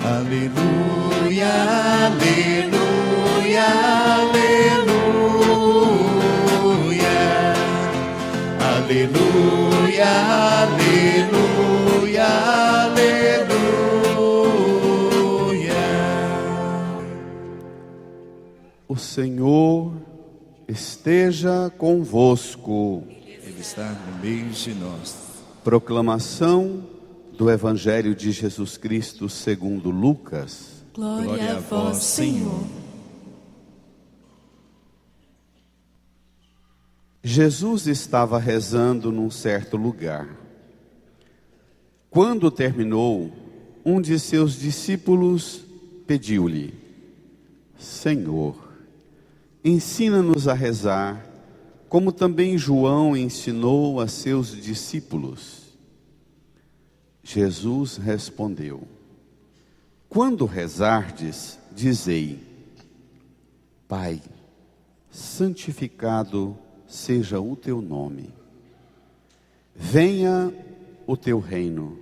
Aleluia, aleluia, aleluia. Aleluia, aleluia, aleluia. O Senhor esteja convosco. Ele está no meio de nós. Proclamação do Evangelho de Jesus Cristo segundo Lucas. Glória a vós, Senhor. Jesus estava rezando num certo lugar. Quando terminou, um de seus discípulos pediu-lhe: Senhor, ensina-nos a rezar, como também João ensinou a seus discípulos. Jesus respondeu: Quando rezardes, dizei: Pai, santificado seja o teu nome. Venha o teu reino.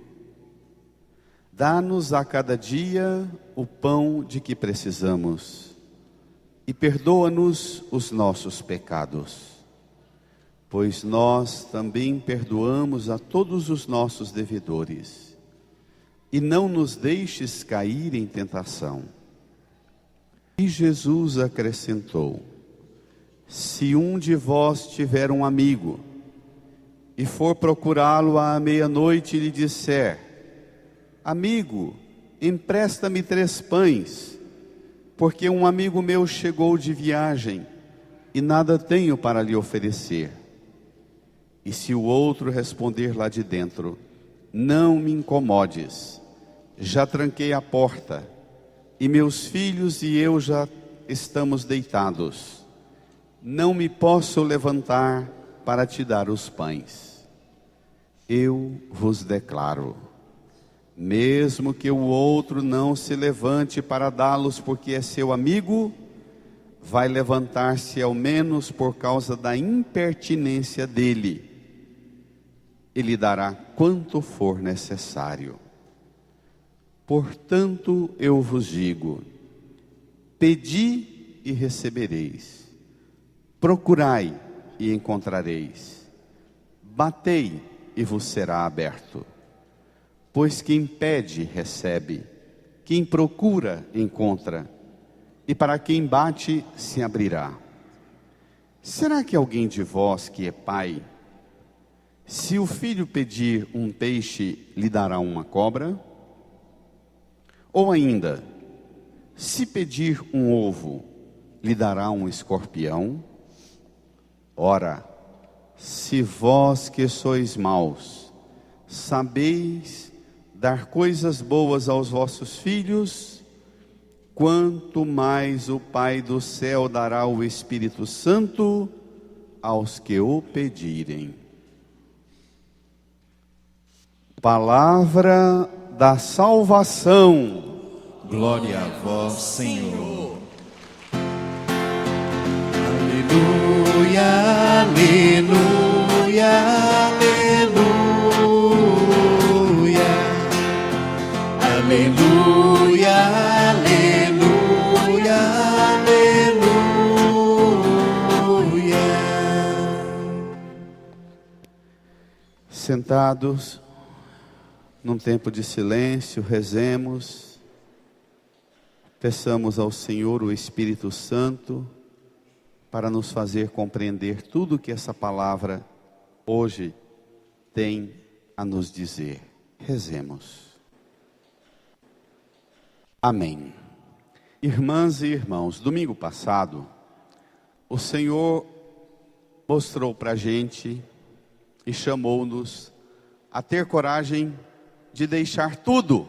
Dá-nos a cada dia o pão de que precisamos e perdoa-nos os nossos pecados, pois nós também perdoamos a todos os nossos devedores. E não nos deixes cair em tentação. E Jesus acrescentou: Se um de vós tiver um amigo, e for procurá-lo à meia-noite e lhe disser: Amigo, empresta-me 3 pães, porque um amigo meu chegou de viagem, e nada tenho para lhe oferecer. E se o outro responder lá de dentro: Não me incomodes, já tranquei a porta, e meus filhos e eu já estamos deitados, não me posso levantar para te dar os pães. Eu vos declaro, mesmo que o outro não se levante para dá-los porque é seu amigo, vai levantar-se ao menos por causa da impertinência dele. Ele dará quanto for necessário. Portanto, eu vos digo: pedi e recebereis, procurai e encontrareis, batei e vos será aberto. Pois quem pede, recebe, quem procura, encontra, e para quem bate, se abrirá. Será que alguém de vós que é pai, se o filho pedir um peixe, lhe dará uma cobra? Ou ainda, se pedir um ovo, lhe dará um escorpião? Ora, se vós que sois maus, sabeis dar coisas boas aos vossos filhos, quanto mais o Pai do céu dará o Espírito Santo aos que o pedirem. Palavra da salvação. Glória a vós, Senhor. Aleluia, aleluia, aleluia. Aleluia, aleluia, aleluia. Sentados, num tempo de silêncio, rezemos, peçamos ao Senhor o Espírito Santo para nos fazer compreender tudo que essa palavra hoje tem a nos dizer. Rezemos. Amém. Irmãs e irmãos, domingo passado, o Senhor mostrou para a gente e chamou-nos a ter coragem de deixar tudo,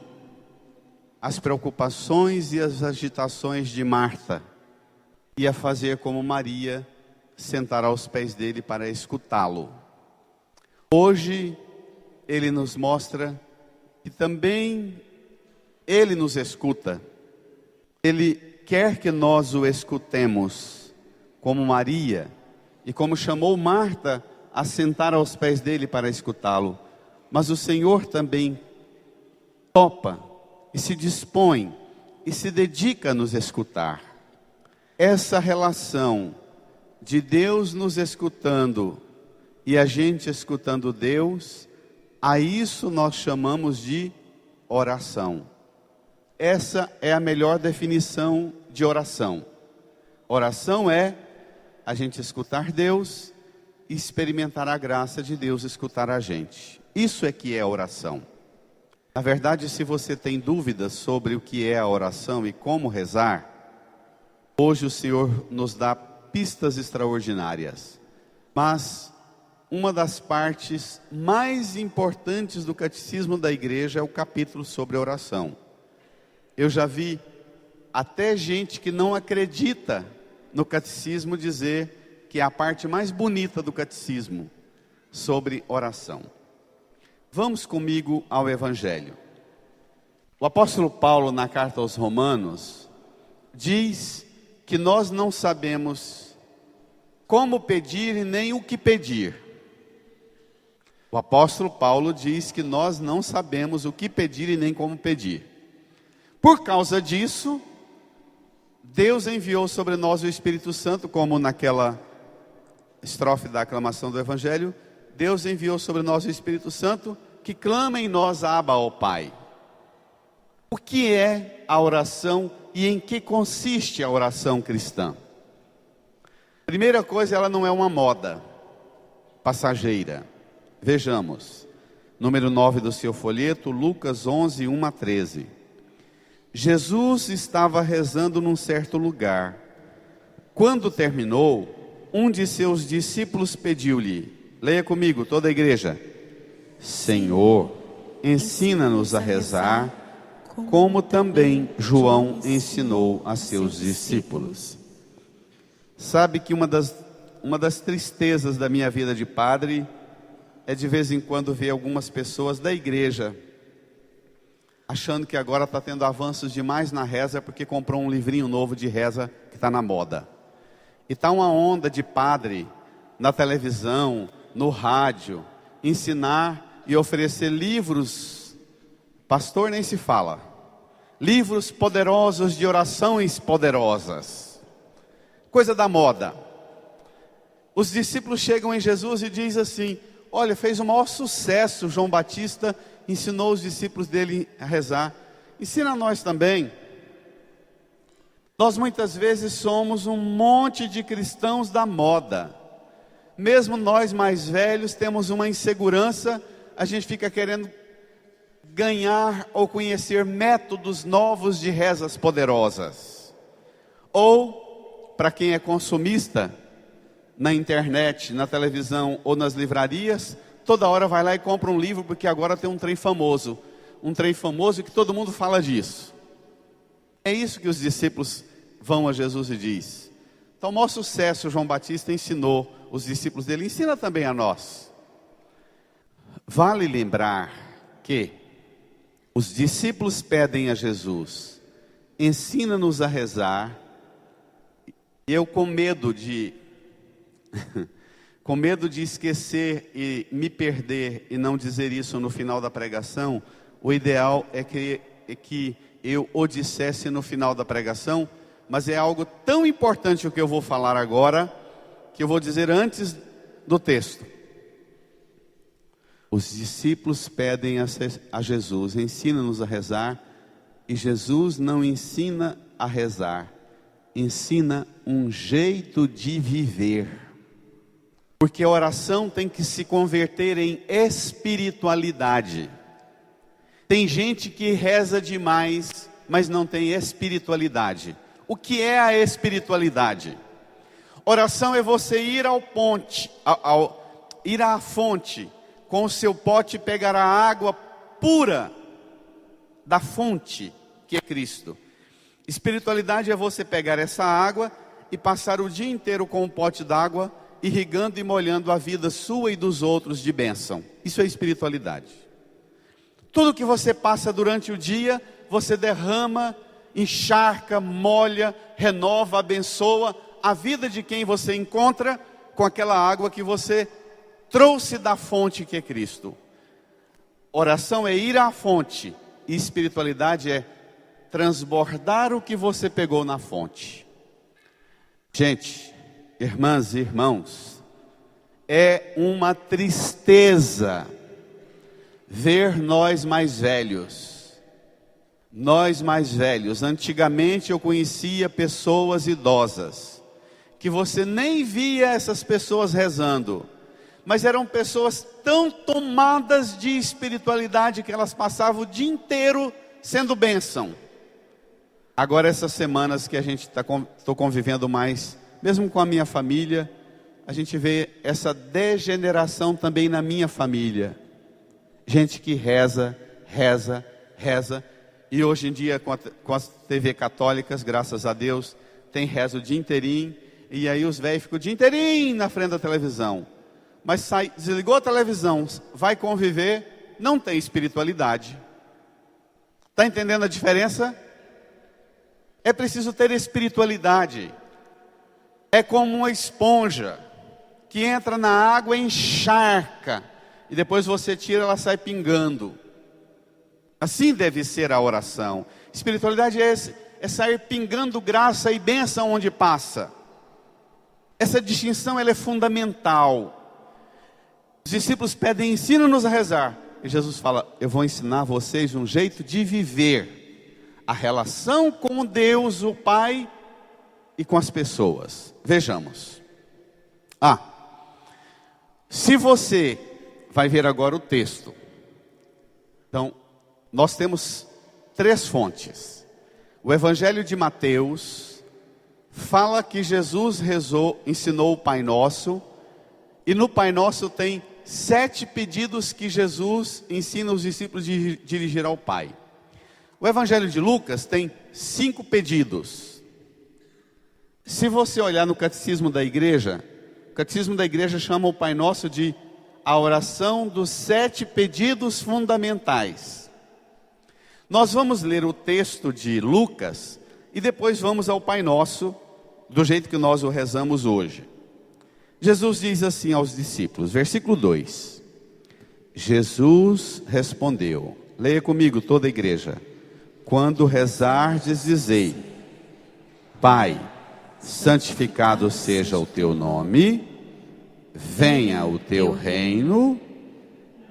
as preocupações e as agitações de Marta, e a fazer como Maria, sentar aos pés dele para escutá-lo. Hoje, ele nos mostra que também ele nos escuta. Ele quer que nós o escutemos, como Maria, e como chamou Marta a sentar aos pés dele para escutá-lo. Mas o Senhor também topa e se dispõe e se dedica a nos escutar. Essa relação de Deus nos escutando e a gente escutando Deus, a isso nós chamamos de oração. Essa é a melhor definição de oração. Oração é a gente escutar Deus e experimentar a graça de Deus escutar a gente. Isso é que é oração. Na verdade, se você tem dúvidas sobre o que é a oração e como rezar, hoje o Senhor nos dá pistas extraordinárias. Mas uma das partes mais importantes do catecismo da igreja é o capítulo sobre oração. Eu já vi até gente que não acredita no catecismo dizer que é a parte mais bonita do catecismo sobre oração. Vamos comigo ao Evangelho. O apóstolo Paulo, na carta aos Romanos, diz que nós não sabemos como pedir e nem o que pedir. O apóstolo Paulo diz que nós não sabemos o que pedir e nem como pedir. Por causa disso, Deus enviou sobre nós o Espírito Santo, como naquela estrofe da aclamação do Evangelho, Deus enviou sobre nós o Espírito Santo, que clama em nós Abba, ó Pai. O que é a oração e em que consiste a oração cristã? Primeira coisa, ela não é uma moda passageira. Vejamos, número 9 do seu folheto, Lucas 11, 1 a 13. Jesus estava rezando num certo lugar. Quando terminou, um de seus discípulos pediu-lhe, leia comigo, toda a igreja: Senhor, ensina-nos a rezar, como também João ensinou a seus discípulos. Sabe que uma das tristezas da minha vida de padre é de vez em quando ver algumas pessoas da igreja achando que agora está tendo avanços demais na reza porque comprou um livrinho novo de reza que está na moda. E está uma onda de padre na televisão, no rádio, ensinar e oferecer livros, pastor nem se fala, livros poderosos de orações poderosas, coisa da moda. Os discípulos chegam em Jesus e dizem assim: olha, fez o maior sucesso, João Batista ensinou os discípulos dele a rezar, ensina a nós também. Nós muitas vezes somos um monte de cristãos da moda. Mesmo nós mais velhos temos uma insegurança, a gente fica querendo ganhar ou conhecer métodos novos de rezas poderosas. Ou, para quem é consumista, na internet, na televisão ou nas livrarias, toda hora vai lá e compra um livro, porque agora tem um trem famoso que todo mundo fala disso. É isso que os discípulos vão a Jesus e diz. Então, o maior sucesso, João Batista ensinou os discípulos dele, ensina também a nós. Vale lembrar que os discípulos pedem a Jesus: ensina-nos a rezar. E eu com medo de esquecer e me perder e não dizer isso no final da pregação, o ideal é que eu o dissesse no final da pregação, mas é algo tão importante o que eu vou falar agora, que eu vou dizer antes do texto. Os discípulos pedem a Jesus: ensina-nos a rezar, e Jesus não ensina a rezar, ensina um jeito de viver. Porque a oração tem que se converter em espiritualidade. Tem gente que reza demais, mas não tem espiritualidade. O que é a espiritualidade? Oração é você ir ir à fonte, com o seu pote pegar a água pura da fonte, que é Cristo. Espiritualidade é você pegar essa água e passar o dia inteiro com um pote d'água, irrigando e molhando a vida sua e dos outros de bênção. Isso é espiritualidade. Tudo que você passa durante o dia, você derrama, encharca, molha, renova, abençoa a vida de quem você encontra com aquela água que você trouxe da fonte que é Cristo. Oração é ir à fonte, e espiritualidade é transbordar o que você pegou na fonte. Gente, irmãs e irmãos, é uma tristeza ver nós mais velhos. Nós mais velhos, antigamente eu conhecia pessoas idosas, que você nem via essas pessoas rezando, mas eram pessoas tão tomadas de espiritualidade que elas passavam o dia inteiro sendo bênção. Agora essas semanas que a gente estou convivendo mais, mesmo com a minha família, a gente vê essa degeneração também na minha família. Gente que reza, e hoje em dia com as TV católicas, graças a Deus, tem reza o dia inteirinho, e aí os velhos ficam o dia inteirinho na frente da televisão. Mas desligou a televisão, vai conviver, não tem espiritualidade. Está entendendo a diferença? É preciso ter espiritualidade. É como uma esponja que entra na água e encharca, e depois você tira, ela sai pingando. Assim deve ser a oração. Espiritualidade é sair pingando graça e bênção onde passa. Essa distinção ela é fundamental. Os discípulos pedem, ensina-nos a rezar. E Jesus fala, eu vou ensinar vocês um jeito de viver a relação com Deus, o Pai, e com as pessoas. Vejamos. Se você vai ver agora o texto. Então, nós temos 3 fontes. O Evangelho de Mateus fala que Jesus ensinou o Pai Nosso, e no Pai Nosso tem 7 pedidos que Jesus ensina os discípulos de dirigir ao Pai. O Evangelho de Lucas tem 5 pedidos. Se você olhar no Catecismo da Igreja, o Catecismo da Igreja chama o Pai Nosso de a oração dos 7 pedidos fundamentais. Nós vamos ler o texto de Lucas e depois vamos ao Pai Nosso, do jeito que nós o rezamos hoje. Jesus diz assim aos discípulos, versículo 2. Jesus respondeu, leia comigo toda a igreja. Quando rezardes, dizei, Pai, santificado seja o teu nome, venha o teu reino,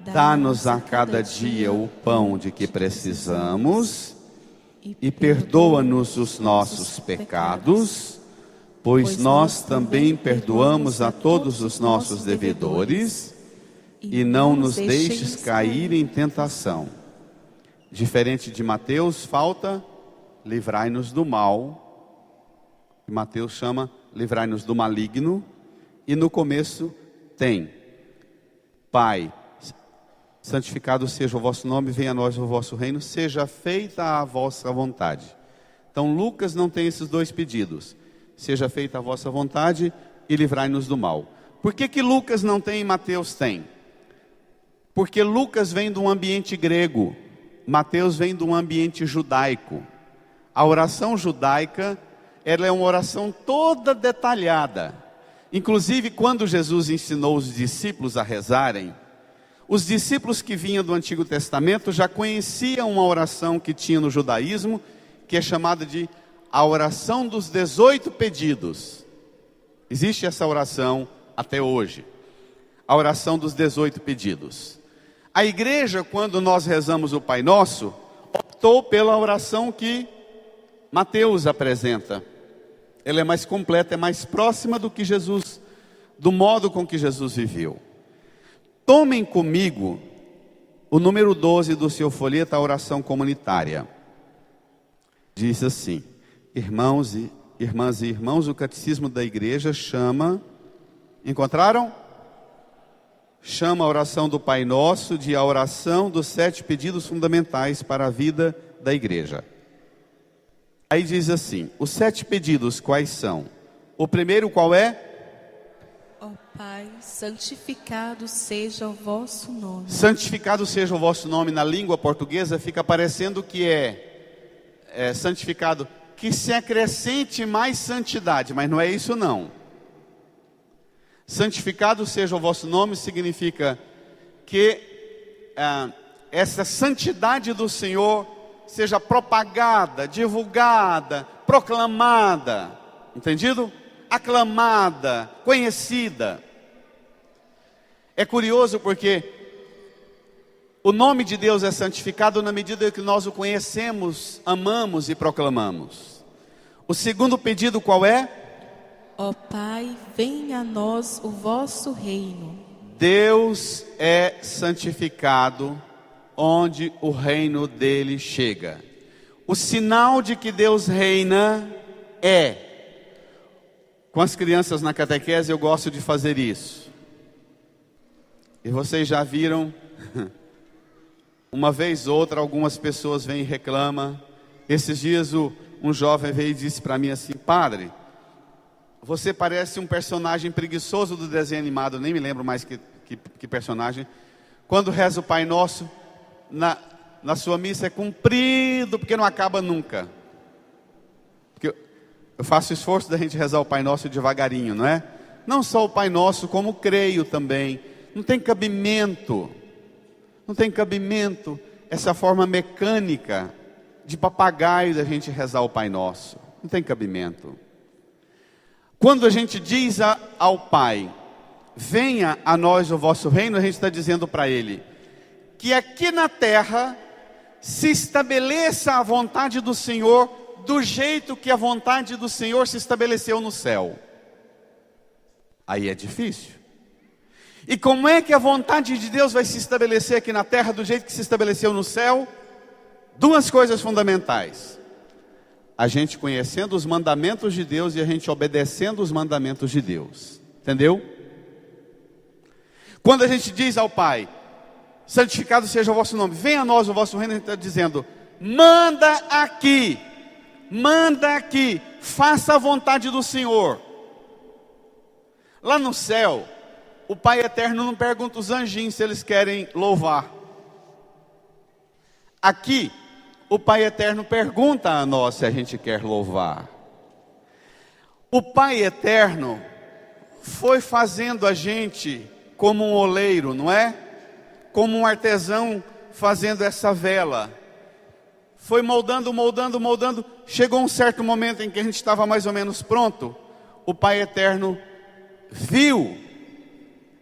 dá-nos a cada dia o pão de que precisamos e perdoa-nos os nossos pecados, pois nós também perdoamos a todos os nossos devedores, e não nos deixes cair em tentação. Diferente de Mateus, falta livrai-nos do mal. Mateus chama livrai-nos do maligno. E no começo tem Pai, santificado seja o vosso nome, venha a nós o vosso reino, seja feita a vossa vontade. Então Lucas não tem esses 2 pedidos. Seja feita a vossa vontade e livrai-nos do mal. Por que Lucas não tem e Mateus tem? Porque Lucas vem de um ambiente grego, Mateus vem de um ambiente judaico. A oração judaica, ela é uma oração toda detalhada. Inclusive, quando Jesus ensinou os discípulos a rezarem, os discípulos que vinham do Antigo Testamento já conheciam uma oração que tinha no judaísmo, que é chamada de a oração dos 18 pedidos. Existe essa oração até hoje. A oração dos 18 pedidos. A igreja, quando nós rezamos o Pai Nosso, optou pela oração que Mateus apresenta. Ela é mais completa, é mais próxima do que Jesus, do modo com que Jesus viveu. Tomem comigo o número 12 do seu folheto, a oração comunitária. Diz assim, irmãs e irmãos, o catecismo da igreja chama, encontraram? Chama a oração do Pai Nosso de a oração dos 7 pedidos fundamentais para a vida da igreja. Aí diz assim, os 7 pedidos quais são? O primeiro qual é? Ó Pai, santificado seja o vosso nome. Santificado seja o vosso nome, na língua portuguesa fica parecendo que é santificado, que se acrescente mais santidade, mas não é isso não. Santificado seja o vosso nome significa que essa santidade do Senhor seja propagada, divulgada, proclamada, entendido? Aclamada, conhecida. É curioso porque o nome de Deus é santificado na medida que nós o conhecemos, amamos e proclamamos. O segundo pedido qual é? Ó Pai, venha a nós o vosso reino. Deus é santificado onde o reino dele chega. O sinal de que Deus reina é, com as crianças na catequese eu gosto de fazer isso. E vocês já viram, uma vez ou outra algumas pessoas vêm e reclamam. Esses dias um jovem veio e disse para mim assim: padre, você parece um personagem preguiçoso do desenho animado, nem me lembro mais que personagem. Quando reza o Pai Nosso, na sua missa é comprido, porque não acaba nunca. Porque eu faço esforço da gente rezar o Pai Nosso devagarinho, não é? Não só o Pai Nosso, como creio também. Não tem cabimento essa forma mecânica de papagaio da gente rezar o Pai Nosso. Não tem cabimento. Quando a gente diz ao Pai, venha a nós o vosso reino, a gente está dizendo para Ele que aqui na terra se estabeleça a vontade do Senhor do jeito que a vontade do Senhor se estabeleceu no céu. Aí é difícil. E como é que a vontade de Deus vai se estabelecer aqui na terra do jeito que se estabeleceu no céu? Duas coisas fundamentais: a gente conhecendo os mandamentos de Deus e a gente obedecendo os mandamentos de Deus. Entendeu? Quando a gente diz ao Pai, santificado seja o vosso nome, venha a nós o vosso reino, a gente está dizendo, manda aqui, faça a vontade do Senhor. Lá no céu, o Pai Eterno não pergunta os anjinhos se eles querem louvar. Aqui, o Pai Eterno pergunta a nós se a gente quer louvar. O Pai Eterno foi fazendo a gente como um oleiro, não é? Como um artesão fazendo essa vela. Foi moldando. Chegou um certo momento em que a gente estava mais ou menos pronto. O Pai Eterno viu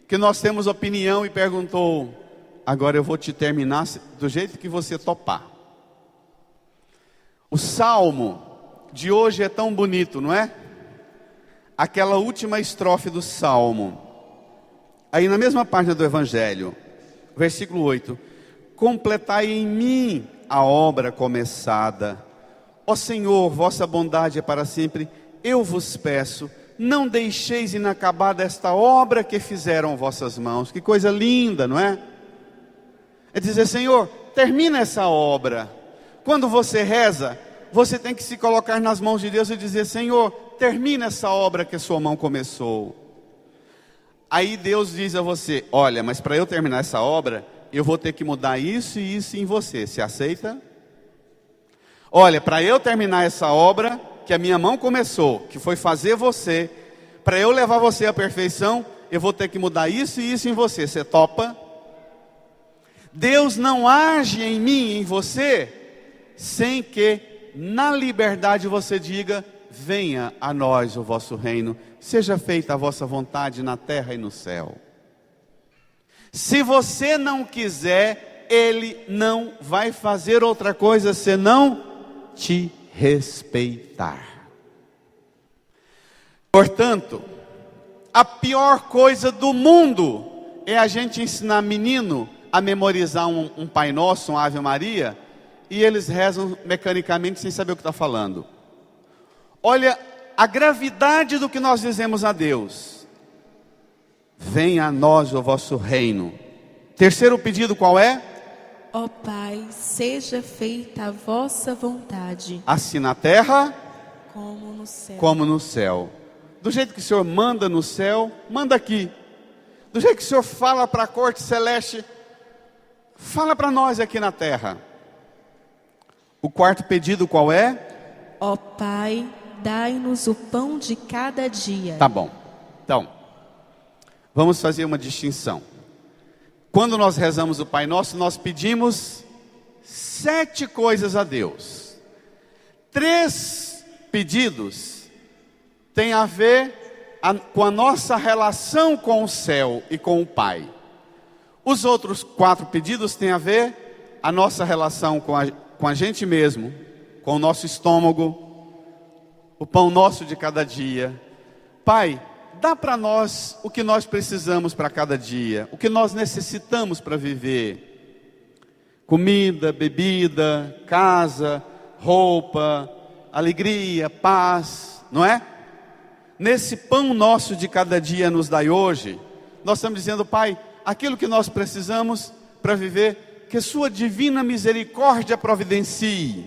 que nós temos opinião e perguntou: agora eu vou te terminar do jeito que você topar. O salmo de hoje é tão bonito, não é? Aquela última estrofe do salmo. Aí na mesma página do Evangelho, versículo 8: completai em mim a obra começada. Ó Senhor, vossa bondade é para sempre. Eu vos peço, não deixeis inacabada esta obra que fizeram vossas mãos. Que coisa linda, não é? É dizer: Senhor, termina essa obra. Quando você reza, você tem que se colocar nas mãos de Deus e dizer: Senhor, termina essa obra que a sua mão começou. Aí Deus diz a você: olha, mas para eu terminar essa obra, eu vou ter que mudar isso e isso em você. Você aceita? Olha, para eu terminar essa obra que a minha mão começou, que foi fazer você, para eu levar você à perfeição, eu vou ter que mudar isso e isso em você. Você topa? Deus não age em mim e em você sem que na liberdade você diga: venha a nós o vosso reino, seja feita a vossa vontade na terra e no céu. Se você não quiser, Ele não vai fazer outra coisa senão te respeitar. Portanto, a pior coisa do mundo é a gente ensinar menino a memorizar um Pai Nosso, uma Ave Maria, e eles rezam mecanicamente sem saber o que está falando. Olha a gravidade do que nós dizemos a Deus: venha a nós o vosso reino. Terceiro pedido qual é? Ó Pai, seja feita a vossa vontade, assim na terra como no céu. Como no céu. Do jeito que o Senhor manda no céu, manda aqui. Do jeito que o Senhor fala para a corte celeste, fala para nós aqui na terra. O quarto pedido qual é? Ó Pai, dai-nos o pão de cada dia. Tá bom. Então, vamos fazer uma distinção. Quando nós rezamos o Pai Nosso, nós pedimos 7 coisas a Deus. 3 pedidos têm a ver com a nossa relação com o céu e com o Pai. Os outros 4 pedidos têm a ver a nossa relação com a gente mesmo, com o nosso estômago, o pão nosso de cada dia. Pai, dá para nós o que nós precisamos para cada dia, o que nós necessitamos para viver. Comida, bebida, casa, roupa, alegria, paz, não é? Nesse pão nosso de cada dia nos dai hoje, nós estamos dizendo, Pai, aquilo que nós precisamos para viver, que sua divina misericórdia providencie.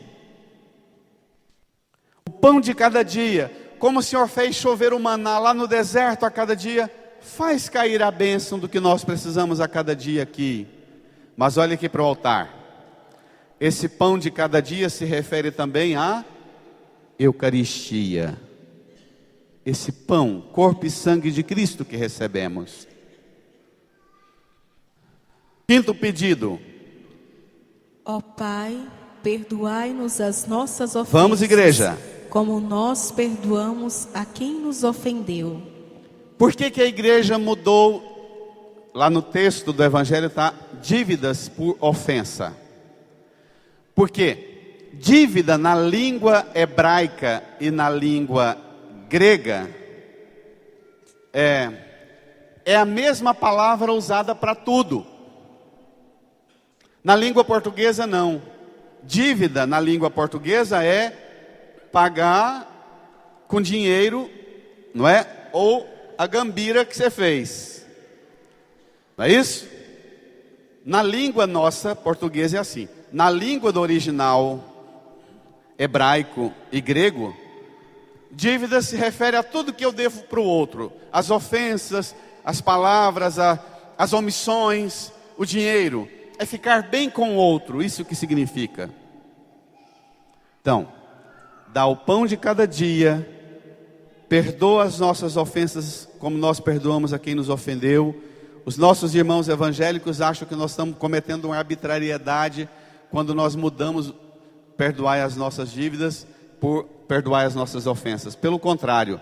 O pão de cada dia, como o Senhor fez chover o maná lá no deserto a cada dia, faz cair a bênção do que nós precisamos a cada dia aqui. Mas olha aqui para o altar. Esse pão de cada dia se refere também à Eucaristia. Esse pão, corpo e sangue de Cristo que recebemos. 5º pedido. Ó Pai, perdoai-nos as nossas ofensas. Vamos, igreja. Como nós perdoamos a quem nos ofendeu. Por que a igreja mudou? Lá no texto do Evangelho está dívidas por ofensa. Por quê? Dívida na língua hebraica e na língua grega é a mesma palavra usada para tudo. Na língua portuguesa não. Dívida na língua portuguesa é pagar com dinheiro, não é? Ou a gambira que você fez. Não é isso? Na língua nossa portuguesa é assim. Na língua do original hebraico e grego, dívida se refere a tudo que eu devo para o outro. As ofensas, as palavras, as omissões, o dinheiro. É ficar bem com o outro, isso que significa. Então, dá o pão de cada dia, perdoa as nossas ofensas como nós perdoamos a quem nos ofendeu. Os nossos irmãos evangélicos acham que nós estamos cometendo uma arbitrariedade quando nós mudamos perdoai as nossas dívidas por perdoai as nossas ofensas. Pelo contrário,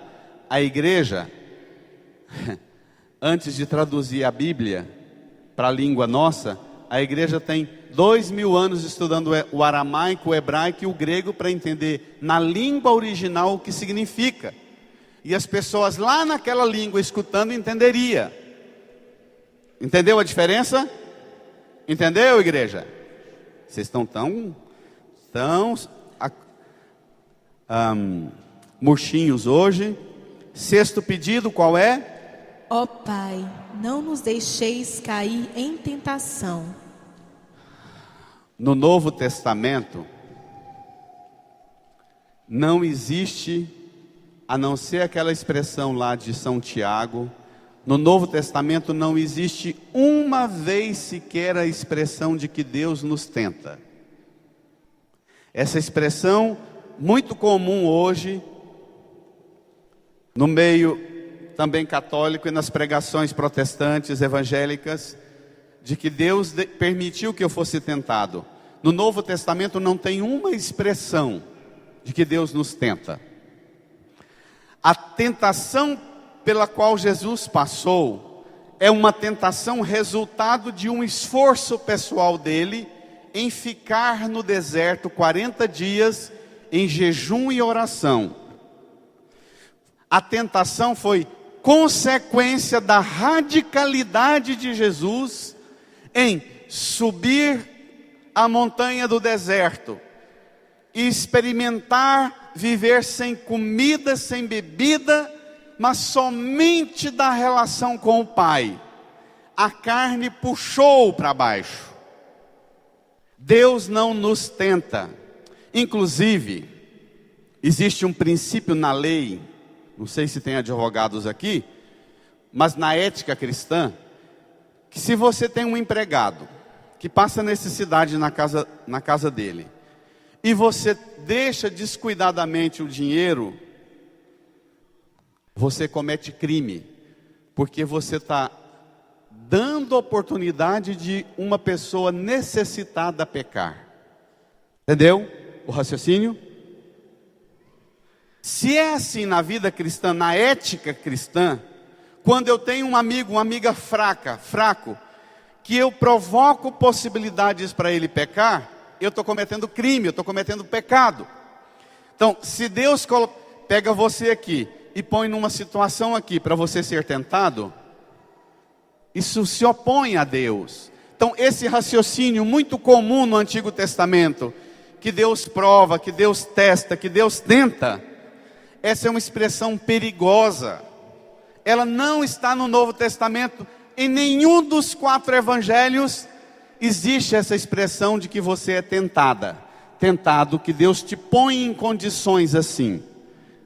a igreja, antes de traduzir a Bíblia para a língua nossa, a igreja tem 2000 anos estudando o aramaico, o hebraico e o grego para entender na língua original o que significa. E as pessoas lá naquela língua escutando entenderia. Entendeu a diferença? Entendeu, igreja? Vocês estão tão murchinhos hoje. 6º pedido, qual é? Ó Pai, não nos deixeis cair em tentação. No Novo Testamento, não existe, a não ser aquela expressão lá de São Tiago, no Novo Testamento não existe uma vez sequer a expressão de que Deus nos tenta. Essa expressão, muito comum hoje, no meio também católico e nas pregações protestantes, evangélicas, de que Deus permitiu que eu fosse tentado. No Novo Testamento não tem uma expressão de que Deus nos tenta. A tentação pela qual Jesus passou é uma tentação resultado de um esforço pessoal dele em ficar no deserto 40 dias em jejum e oração. A tentação foi consequência da radicalidade de Jesus em subir a montanha do deserto e experimentar viver sem comida, sem bebida, mas somente da relação com o Pai. A carne puxou para baixo. Deus não nos tenta. Inclusive, existe um princípio na lei, não sei se tem advogados aqui, mas na ética cristã, que se você tem um empregado que passa necessidade na casa dele, e você deixa descuidadamente o dinheiro, você comete crime, porque você está dando oportunidade de uma pessoa necessitada pecar. Entendeu o raciocínio? Se é assim na vida cristã, na ética cristã, quando eu tenho um amigo, uma amiga fraco, que eu provoco possibilidades para ele pecar, eu estou cometendo crime, eu estou cometendo pecado. Então, se Deus pega você aqui e põe numa situação aqui para você ser tentado, isso se opõe a Deus. Então, esse raciocínio muito comum no Antigo Testamento, que Deus prova, que Deus testa, que Deus tenta, essa é uma expressão perigosa. Ela não está no Novo Testamento. Em nenhum dos 4 evangelhos existe essa expressão de que você é tentado, que Deus te põe em condições assim.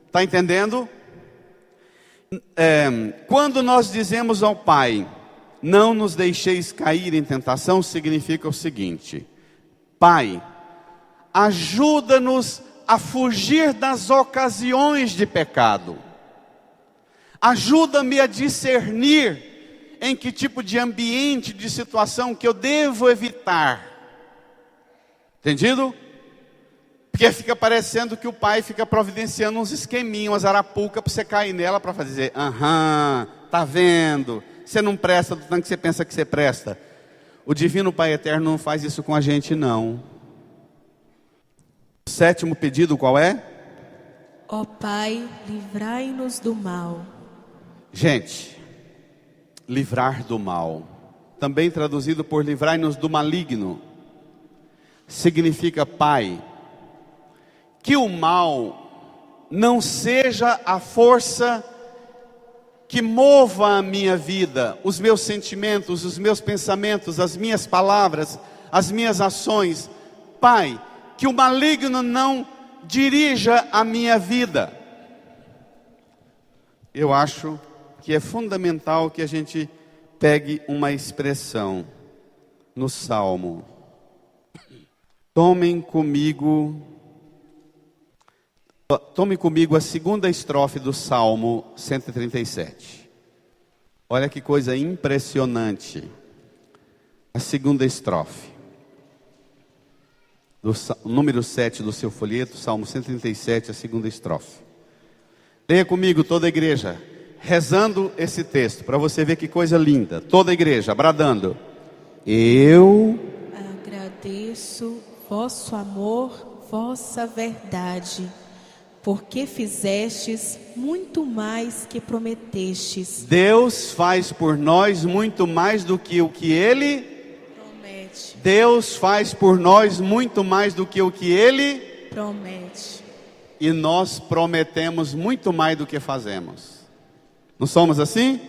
Está entendendo? Quando nós dizemos ao Pai, não nos deixeis cair em tentação, significa o seguinte: Pai, ajuda-nos a fugir das ocasiões de pecado. Ajuda-me a discernir em que tipo de ambiente, de situação que eu devo evitar. Entendido? Porque fica parecendo que o pai fica providenciando uns esqueminhos, umas arapucas para você cair nela para dizer, tá vendo? Você não presta do tanto que você pensa que você presta. O Divino Pai Eterno não faz isso com a gente, não. O 7º pedido qual é? Ó Pai, livrai-nos do mal. Gente, livrar do mal, também traduzido por livrai-nos do maligno, significa, Pai, que o mal não seja a força que mova a minha vida, os meus sentimentos, os meus pensamentos, as minhas palavras, as minhas ações. Pai, que o maligno não dirija a minha vida. Eu acho que é fundamental que a gente pegue uma expressão no Salmo. Tome comigo a segunda estrofe do Salmo 137. Olha que coisa impressionante. A segunda estrofe. Do número 7 do seu folheto, Salmo 137, a segunda estrofe. Leia comigo toda a igreja, rezando esse texto, para você ver que coisa linda. Toda a igreja, bradando. Eu agradeço vosso amor, vossa verdade, porque fizestes muito mais que prometestes. Deus faz por nós muito mais do que o que Ele promete. Deus faz por nós muito mais do que o que Ele promete. E nós prometemos muito mais do que fazemos. Não somos assim?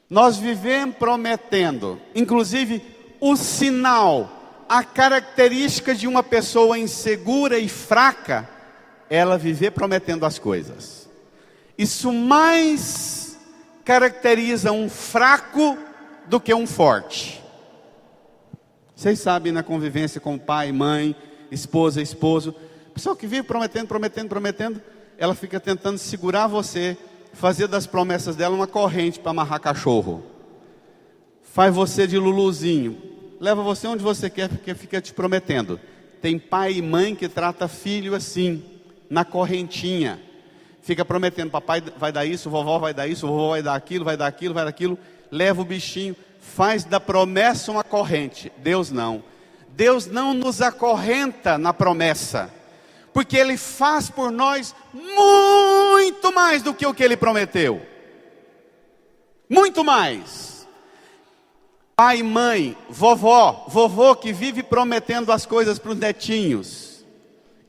Nós vivemos prometendo. Inclusive, o sinal, a característica de uma pessoa insegura e fraca, ela viver prometendo as coisas. Isso mais caracteriza um fraco do que um forte. Vocês sabem, na convivência com pai, mãe, esposa, esposo, pessoa que vive prometendo, ela fica tentando segurar você, fazer das promessas dela uma corrente para amarrar cachorro. Faz você de luluzinho, leva você onde você quer, porque fica te prometendo. Tem pai e mãe que trata filho assim, na correntinha. Fica prometendo, papai vai dar isso, vovó vai dar isso, vovó vai dar aquilo, vai dar aquilo, vai dar aquilo. Leva o bichinho, faz da promessa uma corrente. Deus não nos acorrenta na promessa, porque Ele faz por nós muito mais do que o que Ele prometeu. Muito mais. Pai, mãe, vovô que vive prometendo as coisas para os netinhos,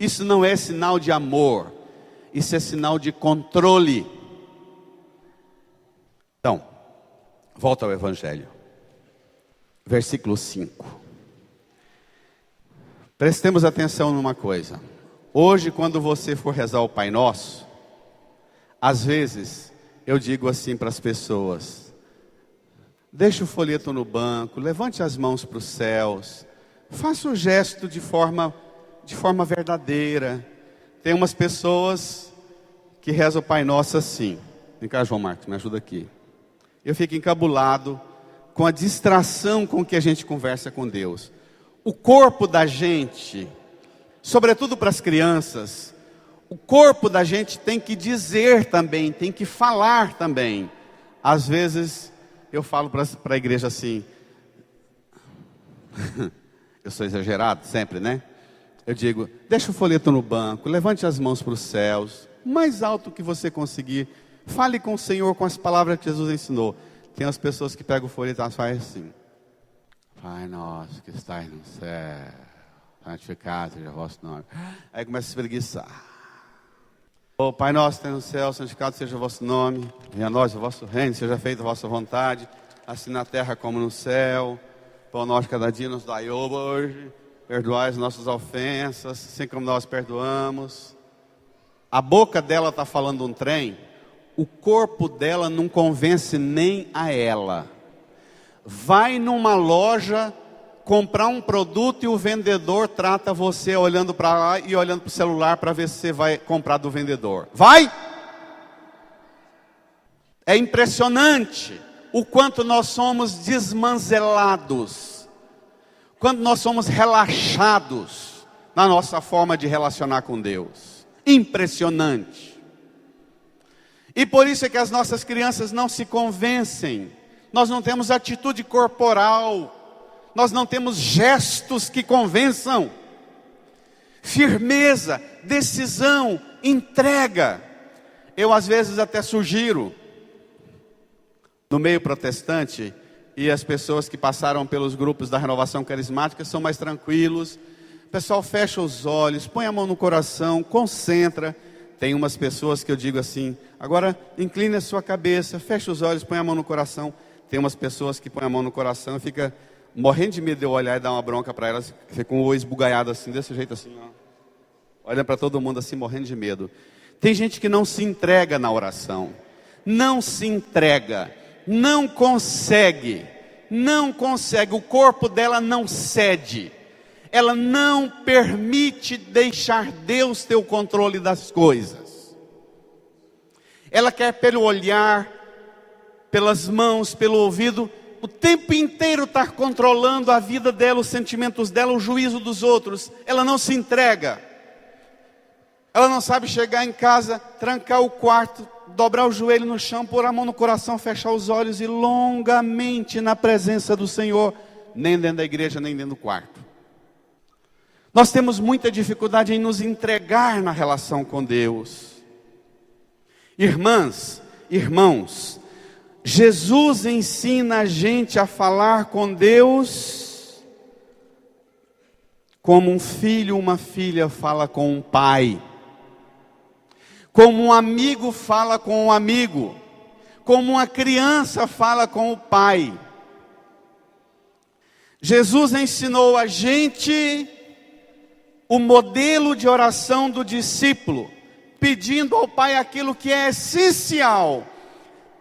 isso não é sinal de amor, isso é sinal de controle. Então, volta ao Evangelho. Versículo 5. Prestemos atenção numa coisa. Hoje, quando você for rezar o Pai Nosso, às vezes eu digo assim para as pessoas: deixe o folheto no banco, levante as mãos para os céus, faça o gesto de forma verdadeira. Tem umas pessoas que rezam o Pai Nosso assim: Vem cá, João Marcos, me ajuda aqui. Eu fico encabulado com a distração com que a gente conversa com Deus. O corpo da gente, sobretudo para as crianças, o corpo da gente tem que dizer também, tem que falar também. Às vezes eu falo para a igreja assim, eu sou exagerado sempre, né? Eu digo, deixa o folheto no banco, levante as mãos para os céus, o mais alto que você conseguir, fale com o Senhor com as palavras que Jesus ensinou. Tem as pessoas que pegam o folheto e elas fazem assim, Pai nosso que estais no céu, santificado seja o vosso nome. Aí começa a espreguiçar. Ô Pai nosso que está no céu, santificado seja o vosso nome, venha a nós o vosso reino, seja feita a vossa vontade, assim na terra como no céu. Pão nosso cada dia nos dai hoje, perdoai as nossas ofensas, assim como nós perdoamos. A boca dela está falando um trem, o corpo dela não convence nem a ela. Vai numa loja comprar um produto e o vendedor trata você olhando para lá e olhando para o celular para ver se você vai comprar do vendedor. Vai! É impressionante o quanto nós somos desmanzelados, quando nós somos relaxados na nossa forma de relacionar com Deus. Impressionante. E por isso é que as nossas crianças não se convencem. Nós não temos atitude corporal, nós não temos gestos que convençam. Firmeza, decisão, entrega. Eu às vezes até sugiro, no meio protestante, e as pessoas que passaram pelos grupos da renovação carismática são mais tranquilos. O pessoal fecha os olhos, põe a mão no coração, concentra. Tem umas pessoas que eu digo assim, agora incline a sua cabeça, fecha os olhos, põe a mão no coração. Tem umas pessoas que põem a mão no coração e fica morrendo de medo de eu olhar e dar uma bronca para elas, fica com o olho esbugalhado assim, desse jeito assim, ó. Olha para todo mundo assim, morrendo de medo. Tem gente que não se entrega na oração, não se entrega, não consegue, o corpo dela não cede, ela não permite deixar Deus ter o controle das coisas. Ela quer pelo olhar, pelas mãos, pelo ouvido, o tempo inteiro estar controlando a vida dela, os sentimentos dela, o juízo dos outros. Ela não se entrega. Ela não sabe chegar em casa, trancar o quarto, dobrar o joelho no chão, pôr a mão no coração, fechar os olhos e longamente na presença do Senhor, nem dentro da igreja, nem dentro do quarto. Nós temos muita dificuldade em nos entregar na relação com Deus. Irmãs, irmãos, Jesus ensina a gente a falar com Deus como um filho, uma filha fala com um pai, como um amigo fala com um amigo, como uma criança fala com o pai. Jesus ensinou a gente o modelo de oração do discípulo, pedindo ao Pai aquilo que é essencial.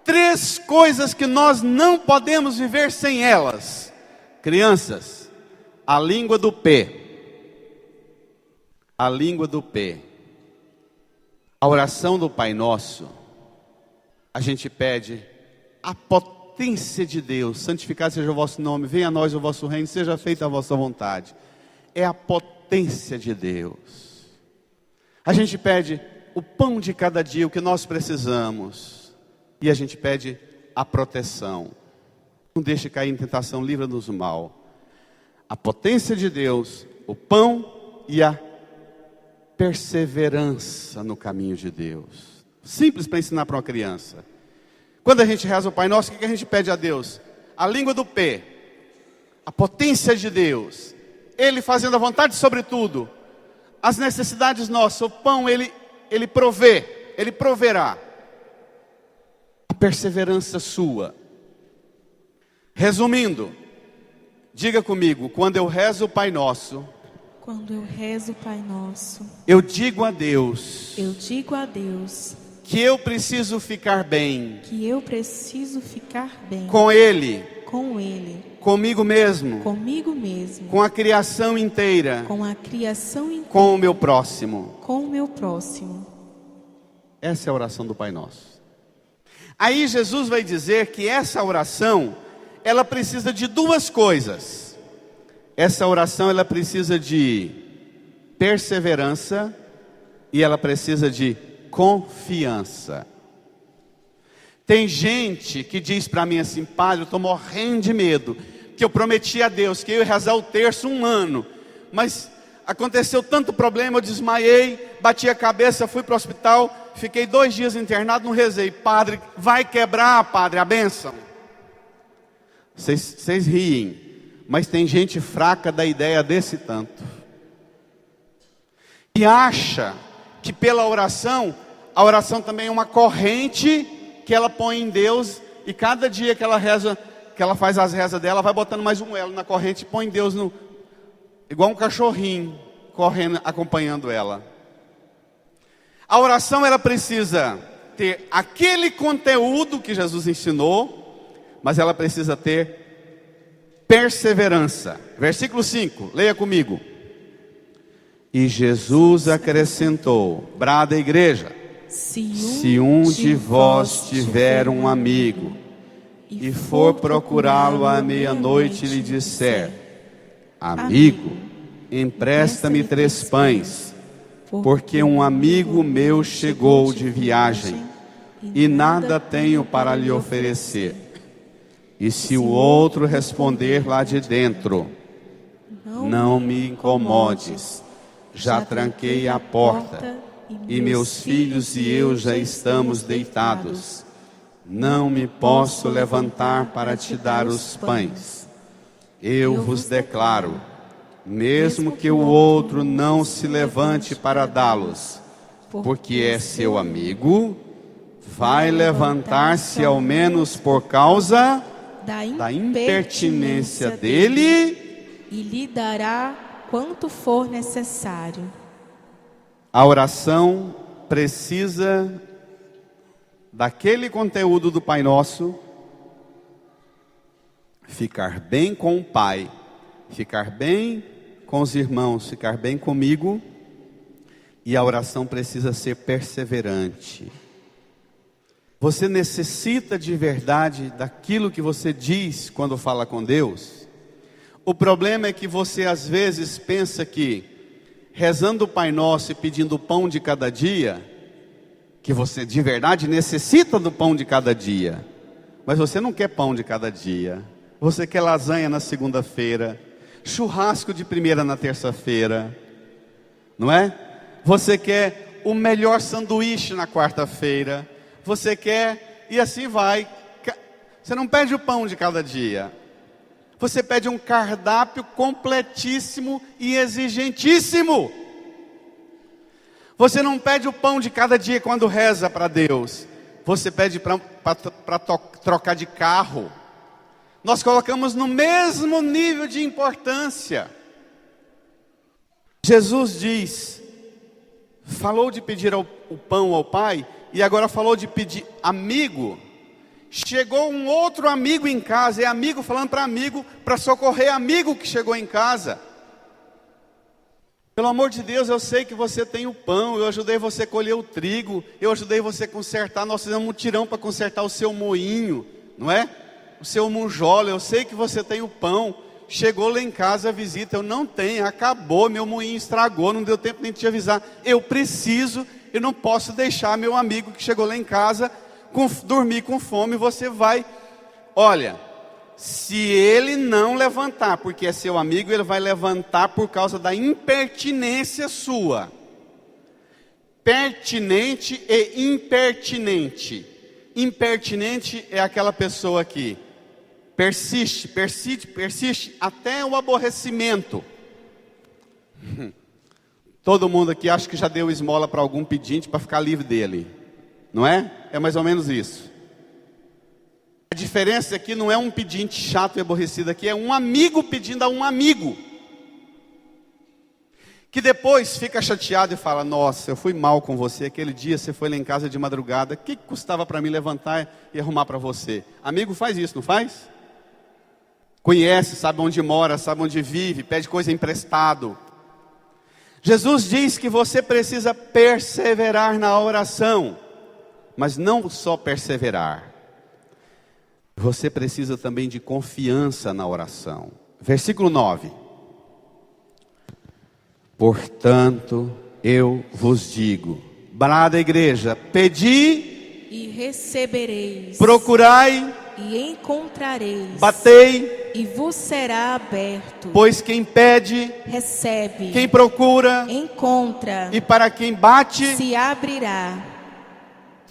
3 coisas que nós não podemos viver sem elas. Crianças, a língua do P. A língua do P. A oração do Pai Nosso, a gente pede a potência de Deus. Santificado seja o vosso nome, venha a nós o vosso reino, seja feita a vossa vontade. É a potência de Deus. A gente pede o pão de cada dia, o que nós precisamos. E a gente pede a proteção. Não deixe cair em tentação, livra-nos do mal. A potência de Deus, o pão e a perseverança no caminho de Deus. Simples para ensinar para uma criança. Quando a gente reza o Pai Nosso, o que a gente pede a Deus? A língua do P. A potência de Deus. Ele fazendo a vontade sobre tudo. As necessidades nossas, o pão Ele provê, Ele proverá. A perseverança sua. Resumindo, diga comigo, quando eu rezo o Pai Nosso, Quando eu rezo o Pai Nosso, eu digo a Deus que eu preciso ficar bem com Ele, com Ele, comigo mesmo, com a criação inteira, com o meu próximo. com o meu próximo. Essa é a oração do Pai Nosso. Aí Jesus vai dizer que essa oração, ela precisa de duas coisas. Essa oração, ela precisa de perseverança e ela precisa de confiança. Tem gente que diz para mim assim: padre, eu estou morrendo de medo, que eu prometi a Deus que eu ia rezar o terço 1 ano, mas aconteceu tanto problema, eu desmaiei, bati a cabeça, fui para o hospital, fiquei 2 dias internado, não rezei. Padre, vai quebrar, padre, a bênção? Vocês riem, mas tem gente fraca da ideia desse tanto, e acha que pela oração, a oração também é uma corrente que ela põe em Deus, e cada dia que ela reza, que ela faz as rezas dela, vai botando mais um elo na corrente e põe Deus no, igual um cachorrinho correndo, acompanhando ela. A oração, ela precisa ter aquele conteúdo que Jesus ensinou, mas ela precisa ter perseverança. Versículo 5, leia comigo. E Jesus acrescentou, brada a igreja: se um de vós tiver um amigo e for procurá-lo à meia-noite e lhe disser: amigo, empresta-me 3 pães, porque um amigo meu chegou de viagem e nada tenho para lhe oferecer. E se o outro responder lá de dentro: não me incomodes, já tranquei a porta e meus filhos e eu já estamos deitados, não me posso levantar para te dar os pães. Eu vos declaro, mesmo que o outro não se levante para dá-los, porque é seu amigo, vai levantar-se ao menos por causa da impertinência dele e lhe dará quanto for necessário. A oração precisa daquele conteúdo do Pai Nosso, ficar bem com o Pai, ficar bem com os irmãos, ficar bem comigo, e a oração precisa ser perseverante. Você necessita de verdade daquilo que você diz quando fala com Deus? O problema é que você às vezes pensa que rezando o Pai Nosso e pedindo o pão de cada dia, que você de verdade necessita do pão de cada dia, mas você não quer pão de cada dia. Você quer lasanha na segunda-feira, churrasco de primeira na terça-feira, não é? Você quer o melhor sanduíche na quarta-feira, você quer, e assim vai. Você não pede o pão de cada dia, você pede um cardápio completíssimo e exigentíssimo. Você não pede o pão de cada dia quando reza para Deus, você pede para trocar de carro. Nós colocamos no mesmo nível de importância. Jesus diz, falou de pedir o pão ao Pai, e agora falou de pedir amigo. Chegou um outro amigo em casa, é amigo falando para amigo, para socorrer amigo que chegou em casa. Pelo amor de Deus, eu sei que você tem o pão, eu ajudei você a colher o trigo, eu ajudei você a consertar, nós fizemos um mutirão para consertar o seu moinho, não é? O seu monjola, eu sei que você tem o pão. Chegou lá em casa a visita, eu não tenho, acabou, meu moinho estragou, não deu tempo nem de te avisar. Eu preciso, eu não posso deixar meu amigo que chegou lá em casa dormir com fome. Você vai, olha, se ele não levantar, porque é seu amigo, ele vai levantar por causa da impertinência sua. Pertinente e impertinente. Impertinente é aquela pessoa que persiste até o aborrecimento. Todo mundo aqui acha que já deu esmola para algum pedinte para ficar livre dele, não é? É mais ou menos isso. A diferença aqui não é um pedinte chato e aborrecido, aqui é um amigo pedindo a um amigo, que depois fica chateado e fala: nossa, eu fui mal com você, aquele dia você foi lá em casa de madrugada, o que custava para mim levantar e arrumar para você? Amigo faz isso, não faz? Conhece, sabe onde mora, sabe onde vive, pede coisa emprestado. Jesus diz que você precisa perseverar na oração, mas não só perseverar, você precisa também de confiança na oração. Versículo 9. Portanto, eu vos digo, brada igreja, pedi e recebereis, procurai, e encontrareis, batei, e vos será aberto. pois quem pede, Recebe, quem procura, encontra, e para quem bate. se abrirá.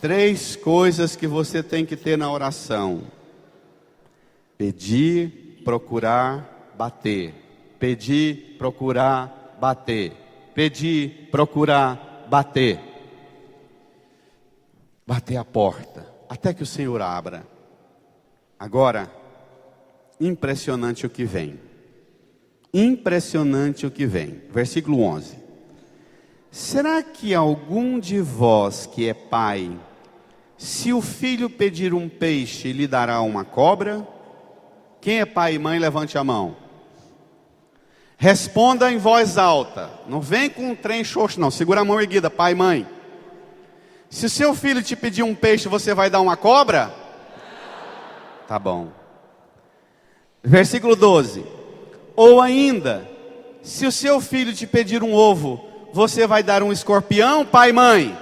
3 coisas que você tem que ter na oração: pedir, procurar, bater. Pedir, procurar, bater. Pedir, procurar, bater. Bater a porta, até que o Senhor abra. Agora, impressionante o que vem. Impressionante o que vem. Versículo 11. Será que algum de vós que é pai, se o filho pedir um peixe, lhe dará uma cobra? Quem é pai e mãe, levante a mão. Responda em voz alta. Não vem com um trem xoxo não. Segura a mão erguida, pai e mãe. Se o seu filho te pedir um peixe, você vai dar uma cobra? Tá bom. Versículo 12. Ou ainda, se o seu filho te pedir um ovo, você vai dar um escorpião, pai e mãe?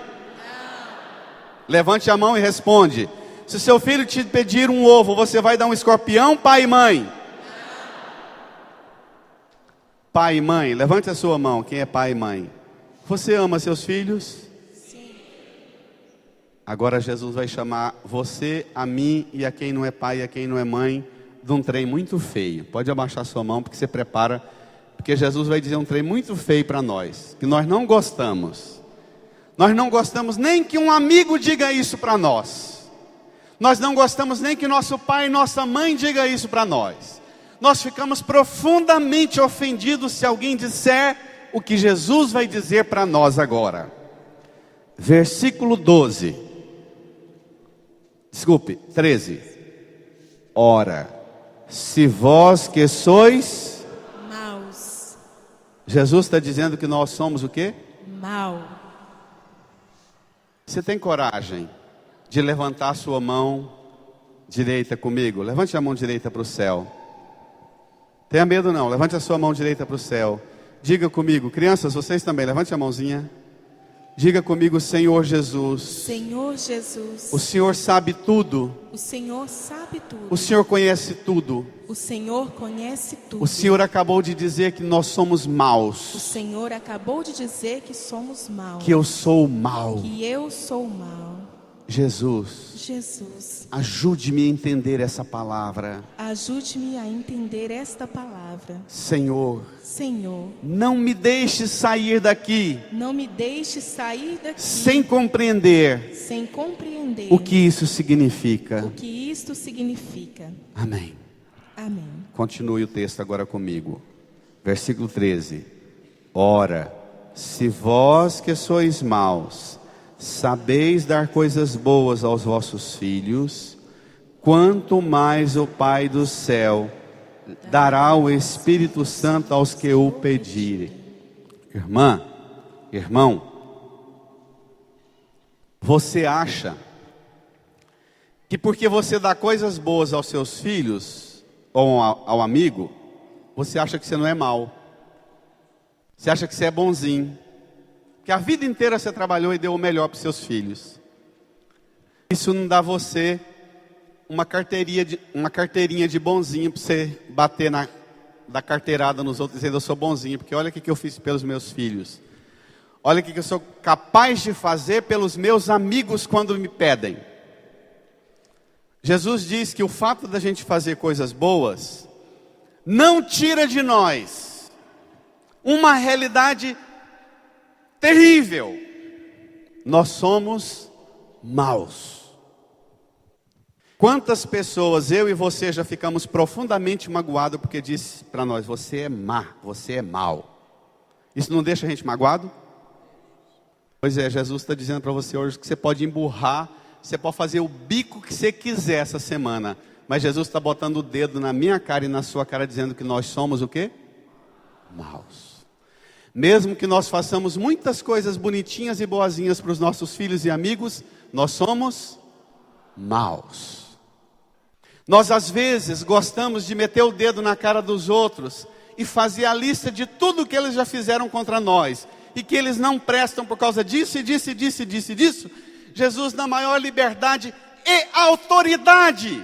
Levante a mão e responde. Se o seu filho te pedir um ovo, você vai dar um escorpião, pai e mãe? Pai e mãe, levante a sua mão, quem é pai e mãe. Você ama seus filhos? Sim. Agora Jesus vai chamar você, a mim e a quem não é pai e a quem não é mãe de um trem muito feio. Pode abaixar sua mão porque você prepara, porque Jesus vai dizer um trem muito feio para nós, que nós não gostamos. Nós não gostamos nem que um amigo diga isso para nós. Nós não gostamos nem que nosso pai e nossa mãe diga isso para nós. Nós ficamos profundamente ofendidos se alguém disser o que Jesus vai dizer para nós agora. Versículo 12. Desculpe, 13. Ora, se vós que sois Maus. Jesus está dizendo que nós somos o quê? Mal. Você tem coragem de levantar a sua mão direita comigo? Levante a mão direita para o céu. Tenha medo não, levante a sua mão direita para o céu. Diga comigo, crianças, vocês também, levante a mãozinha. Diga comigo, Senhor Jesus. Senhor Jesus. O Senhor sabe tudo. O Senhor sabe tudo. O Senhor conhece tudo. O Senhor conhece tudo. O Senhor acabou de dizer que nós somos O maus. Senhor acabou de dizer que somos maus. Que eu sou o mal. Que eu sou mau. Jesus, Jesus, ajude-me a entender essa palavra. ajude-me a entender esta palavra. Senhor, Senhor, não me deixe sair daqui não me deixe sair daqui sem compreender sem compreender o que isso significa. o que isto significa. Amém. Amém. Continue o texto agora comigo. Versículo 13. Ora, se vós que sois maus, sabeis dar coisas boas aos vossos filhos, quanto mais o Pai do céu dará o Espírito Santo aos que o pedirem. Irmã, irmão, você acha que porque você dá coisas boas aos seus filhos, ou ao amigo, você acha que você não é mau? Você acha que você é bonzinho? Que a vida inteira você trabalhou e deu o melhor para os seus filhos. Isso não dá você uma carteirinha de bonzinho para você bater da carteirada nos outros dizendo eu sou bonzinho, porque olha o que eu fiz pelos meus filhos. Olha o que eu sou capaz de fazer pelos meus amigos quando me pedem. Jesus diz que o fato da gente fazer coisas boas não tira de nós uma realidade terrível. Nós somos maus. Quantas pessoas, eu e você, já ficamos profundamente magoados porque disse para nós, você é má, você é mau. Isso não deixa a gente magoado? Pois é, Jesus está dizendo para você hoje que você pode emburrar, você pode fazer o bico que você quiser essa semana, mas Jesus está botando o dedo na minha cara e na sua cara dizendo que nós somos o quê? Maus. Mesmo que nós façamos muitas coisas bonitinhas e boazinhas para os nossos filhos e amigos, nós somos maus. Nós às vezes gostamos de meter o dedo na cara dos outros e fazer a lista de tudo que eles já fizeram contra nós, e que eles não prestam por causa disso, e disso, e disso, e disso, e disso. Jesus, na maior liberdade e autoridade,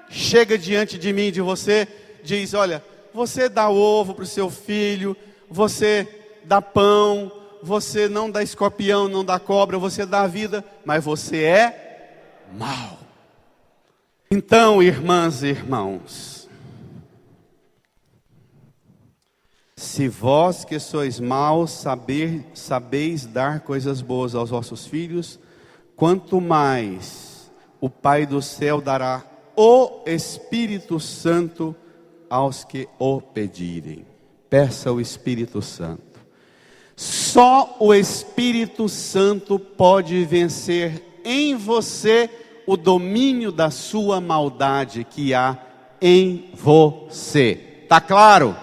chega diante de mim e de você, diz: olha, você dá ovo para o seu filho, você dá pão, você não dá escorpião, não dá cobra, você dá a vida, mas você é mau. Então, irmãs e irmãos, se vós que sois maus sabeis dar coisas boas aos vossos filhos, quanto mais o Pai do céu dará o Espírito Santo aos que o pedirem. Peça o Espírito Santo. Só o Espírito Santo pode vencer em você o domínio da sua maldade que há em você. Tá claro?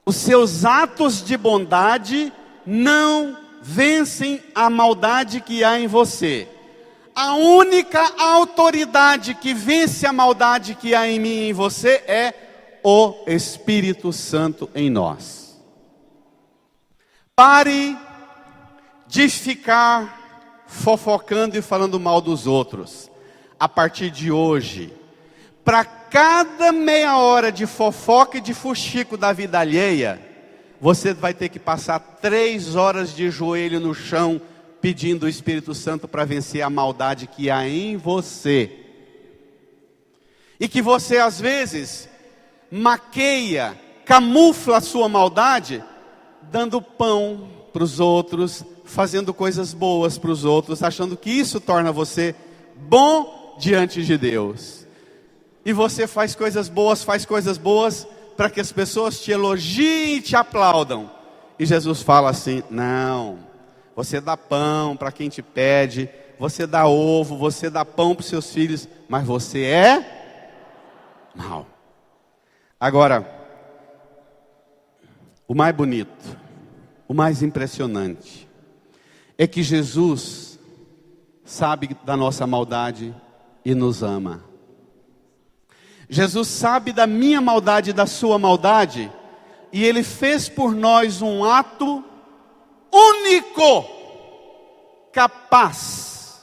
Os seus atos de bondade não vencem a maldade que há em você. A única autoridade que vence a maldade que há em mim e em você é o Espírito Santo em nós. Pare de ficar fofocando e falando mal dos outros. A partir de hoje, para cada meia hora de fofoca e de fuxico da vida alheia, você vai ter que passar 3 horas de joelho no chão, pedindo o Espírito Santo para vencer a maldade que há em você. E que você às vezes maqueia, camufla a sua maldade, dando pão para os outros, fazendo coisas boas para os outros, achando que isso torna você bom diante de Deus. E você faz coisas boas para que as pessoas te elogiem e te aplaudam. E Jesus fala assim: não, você dá pão para quem te pede, você dá ovo, você dá pão para os seus filhos, mas você é mau. Agora, o mais bonito, o mais impressionante, é que Jesus sabe da nossa maldade e nos ama. Jesus sabe da minha maldade e da sua maldade, e Ele fez por nós um ato único, capaz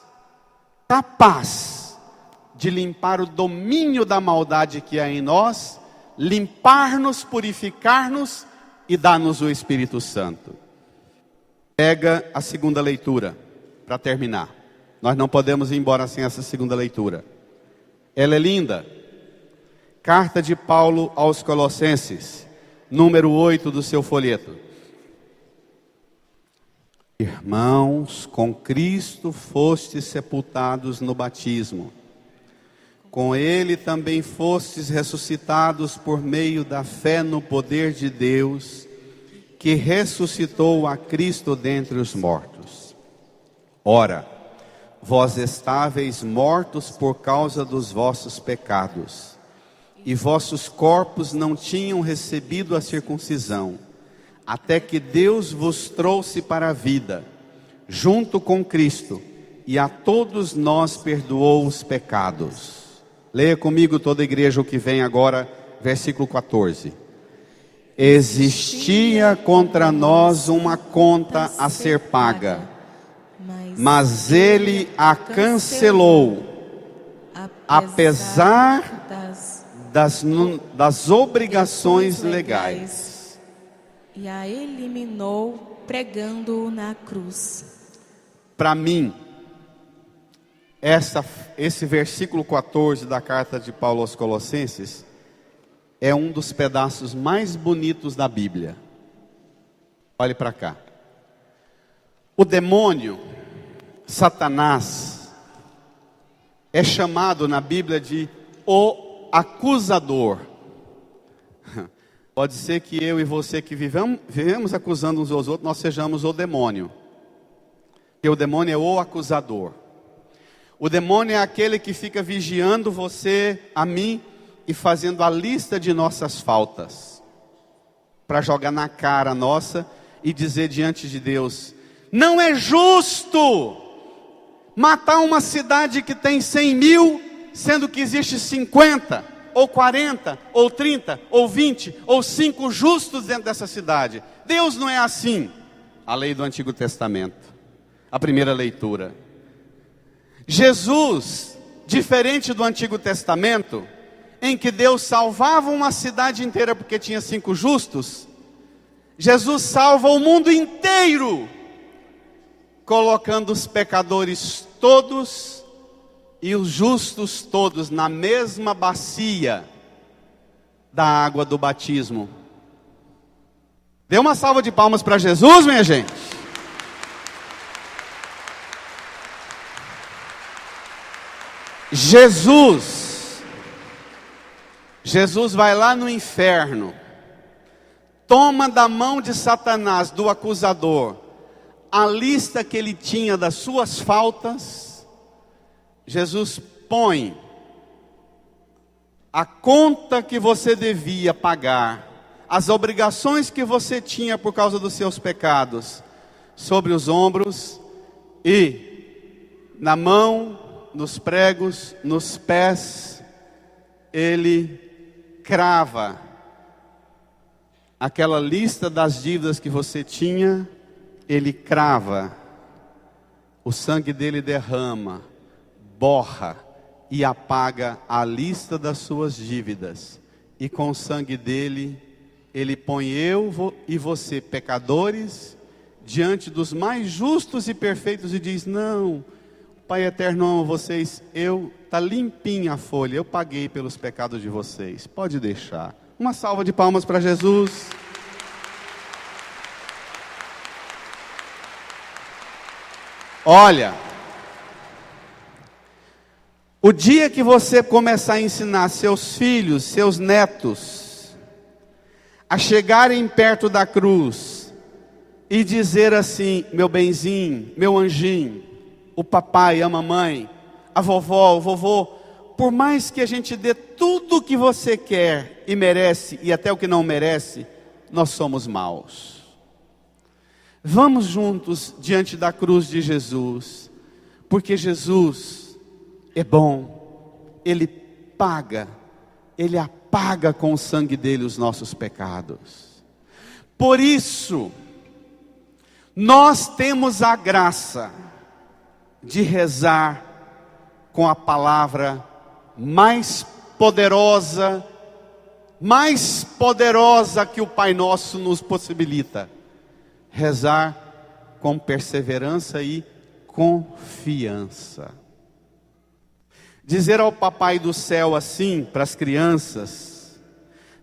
de limpar o domínio da maldade que há em nós, limpar-nos, purificar-nos e dar-nos o Espírito Santo. Pega a segunda leitura, para terminar. Nós não podemos ir embora sem essa segunda leitura. Ela é linda. Carta de Paulo aos Colossenses, número 8 do seu folheto. Irmãos, com Cristo fostes sepultados no batismo. Com Ele também fostes ressuscitados por meio da fé no poder de Deus, que ressuscitou a Cristo dentre os mortos. Ora, vós estáveis mortos por causa dos vossos pecados, e vossos corpos não tinham recebido a circuncisão, até que Deus vos trouxe para a vida, junto com Cristo, e a todos nós perdoou os pecados. Leia comigo toda a igreja o que vem agora, versículo 14. Existia contra nós uma conta a ser paga, mas Ele a cancelou, apesar das obrigações legais, e a eliminou pregando-o na cruz. Para mim, esse versículo 14 da carta de Paulo aos Colossenses é um dos pedaços mais bonitos da Bíblia. Olhe para cá. O demônio, Satanás, é chamado na Bíblia de o acusador. Pode ser que eu e você que vivemos acusando uns aos outros, nós sejamos o demônio. Porque o demônio é o acusador. O demônio é aquele que fica vigiando você, a mim, e fazendo a lista de nossas faltas, para jogar na cara nossa e dizer diante de Deus: não é justo matar uma cidade que tem 100 mil sendo que existe 50, ou 40, ou 30, ou 20, ou 5 justos dentro dessa cidade. Deus não é assim. A lei do Antigo Testamento, a primeira leitura. Jesus, diferente do Antigo Testamento, em que Deus salvava uma cidade inteira porque tinha 5 justos, Jesus salva o mundo inteiro, colocando os pecadores todos e os justos todos na mesma bacia da água do batismo. Dê uma salva de palmas para Jesus, minha gente. Jesus vai lá no inferno, toma da mão de Satanás, do acusador, a lista que ele tinha das suas faltas. Jesus põe a conta que você devia pagar, as obrigações que você tinha por causa dos seus pecados, sobre os ombros, e na mão, nos pregos, nos pés, ele crava aquela lista das dívidas que você tinha. Ele crava, o sangue dele derrama, borra e apaga a lista das suas dívidas, e com o sangue dele, ele põe eu e você, pecadores, diante dos mais justos e perfeitos, e diz: não, Pai eterno, amo vocês, está limpinha a folha, eu paguei pelos pecados de vocês, pode deixar. Uma salva de palmas para Jesus. Olha, o dia que você começar a ensinar seus filhos, seus netos, a chegarem perto da cruz e dizer assim: meu benzinho, meu anjinho, o papai, a mamãe, a vovó, o vovô, por mais que a gente dê tudo o que você quer e merece, e até o que não merece, nós somos maus. Vamos juntos diante da cruz de Jesus, porque Jesus é bom, Ele paga, Ele apaga com o sangue dele os nossos pecados. Por isso, nós temos a graça de rezar com a palavra mais poderosa que o Pai Nosso nos possibilita: rezar com perseverança e confiança. Dizer ao Papai do Céu assim para as crianças,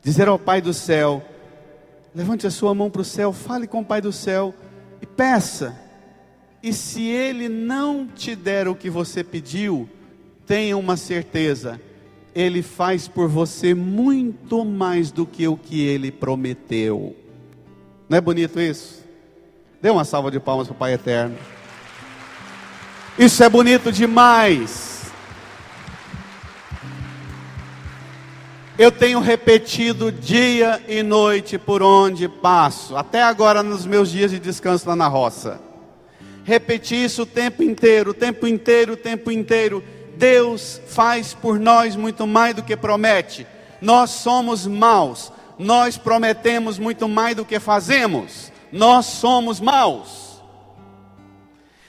dizer ao Pai do Céu: levante a sua mão para o céu, fale com o Pai do Céu e peça. E se Ele não te der o que você pediu, tenha uma certeza, Ele faz por você muito mais do que o que Ele prometeu. Não é bonito isso? Dê uma salva de palmas para o Pai Eterno. Isso é bonito demais. Eu tenho repetido dia e noite por onde passo, até agora nos meus dias de descanso lá na roça. Repeti isso o tempo inteiro, o tempo inteiro, o tempo inteiro. Deus faz por nós muito mais do que promete. Nós somos maus, nós prometemos muito mais do que fazemos. Nós somos maus.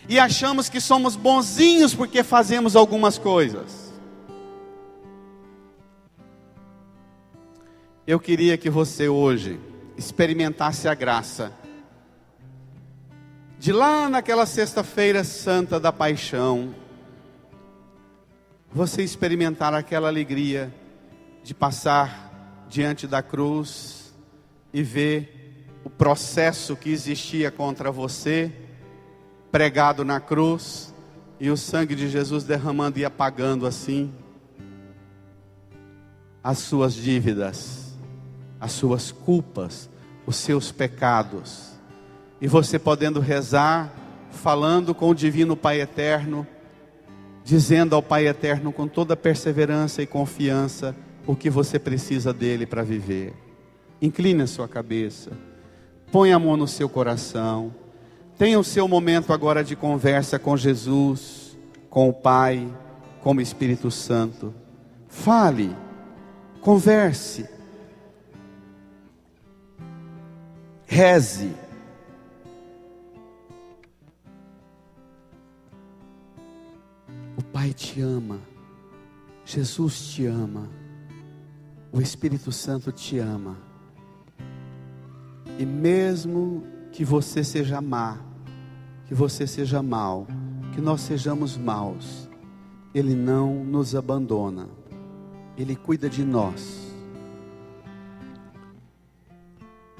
E achamos que somos bonzinhos porque fazemos algumas coisas. Eu queria que você hoje experimentasse a graça de lá naquela sexta-feira santa da paixão, você experimentar aquela alegria de passar diante da cruz e ver o processo que existia contra você, pregado na cruz, e o sangue de Jesus derramando e apagando assim as suas dívidas, as suas culpas, os seus pecados. E você podendo rezar, falando com o divino Pai Eterno, dizendo ao Pai Eterno com toda perseverança e confiança o que você precisa dele para viver. Incline a sua cabeça, põe a mão no seu coração, tenha o seu momento agora de conversa com Jesus, com o Pai, como Espírito Santo. Fale, converse, reze. O Pai te ama, Jesus te ama, o Espírito Santo te ama. E mesmo que você seja má, que você seja mau, que nós sejamos maus, Ele não nos abandona, Ele cuida de nós,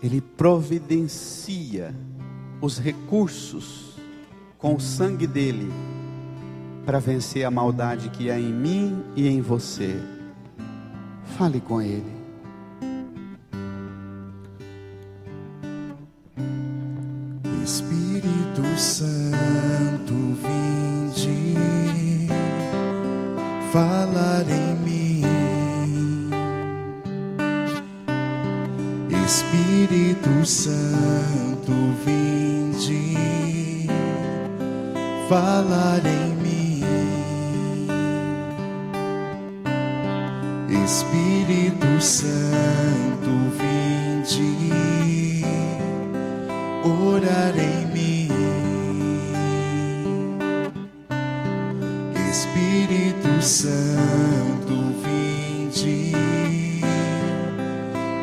Ele providencia os recursos com o sangue dEle, para vencer a maldade que há em mim e em você. Fale com Ele. Espírito Santo, vinde falar em mim. Espírito Santo, vinde falar em mim. Espírito Santo, vinde orar em mim. Espírito Santo, vinde